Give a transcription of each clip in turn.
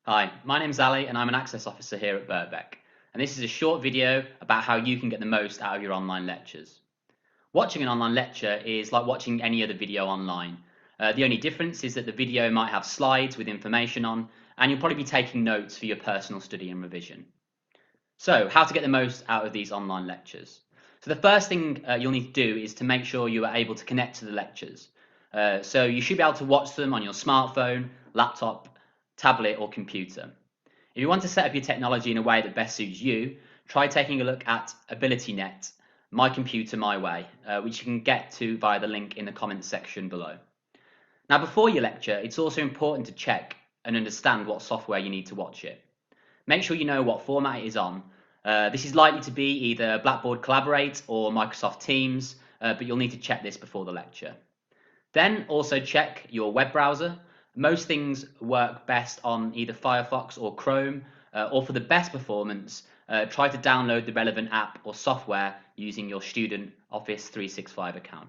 Hi, my name's Ali and I'm an Access Officer here at Birkbeck, and this is a short video about how you can get the most out of your online lectures. Watching an online lecture is like watching any other video online. The only difference is that the video might have slides with information on, and you'll probably be taking notes for your personal study and revision. So, how to get the most out of these online lectures? So the first thing you'll need to do is to make sure you are able to connect to the lectures. So you should be able to watch them on your smartphone, laptop, tablet or computer. If you want to set up your technology in a way that best suits you, try taking a look at AbilityNet, My Computer My Way, which you can get to via the link in the comments section below. Now before your lecture, it's also important to check and understand what software you need to watch it. Make sure you know what format it is on. This is likely to be either Blackboard Collaborate or Microsoft Teams, but you'll need to check this before the lecture. Then also check your web browser. Most things work best on either Firefox or Chrome, or for the best performance, try to download the relevant app or software using your student Office 365 account.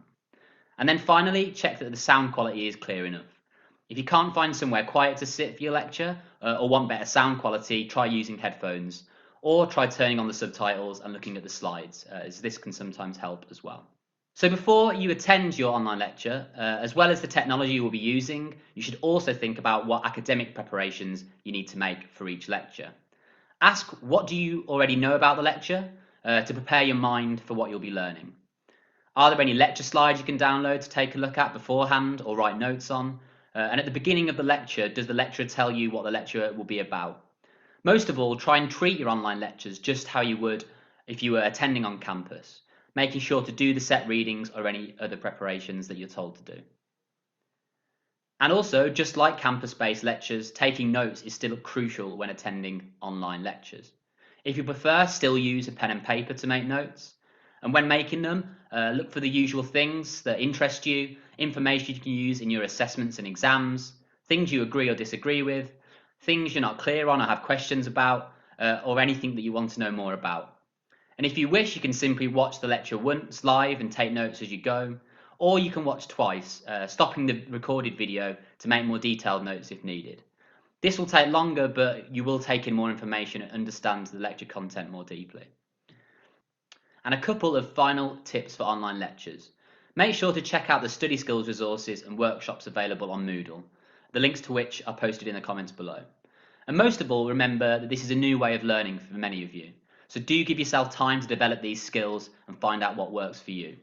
And then finally, check that the sound quality is clear enough. If you can't find somewhere quiet to sit for your lecture, or want better sound quality, try using headphones, or try turning on the subtitles and looking at the slides, as this can sometimes help as well. So before you attend your online lecture, as well as the technology you will be using, you should also think about what academic preparations you need to make for each lecture. Ask what do you already know about the lecture to prepare your mind for what you'll be learning. Are there any lecture slides you can download to take a look at beforehand or write notes on? And at the beginning of the lecture, does the lecturer tell you what the lecture will be about? Most of all, try and treat your online lectures just how you would if you were attending on campus, making sure to do the set readings or any other preparations that you're told to do. And also, just like campus-based lectures, taking notes is still crucial when attending online lectures. If you prefer, still use a pen and paper to make notes. And when making them, look for the usual things that interest you, information you can use in your assessments and exams, things you agree or disagree with, things you're not clear on or have questions about, or anything that you want to know more about. And if you wish, you can simply watch the lecture once live and take notes as you go, or you can watch twice, stopping the recorded video to make more detailed notes if needed. This will take longer, but you will take in more information and understand the lecture content more deeply. And a couple of final tips for online lectures. Make sure to check out the study skills resources and workshops available on Moodle, the links to which are posted in the comments below. And most of all, remember that this is a new way of learning for many of you. So do give yourself time to develop these skills and find out what works for you.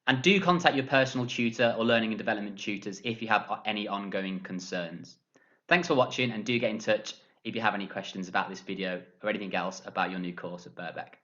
And do contact your personal tutor or learning and development tutors if you have any ongoing concerns. Thanks for watching, and do get in touch if you have any questions about this video or anything else about your new course at Birkbeck.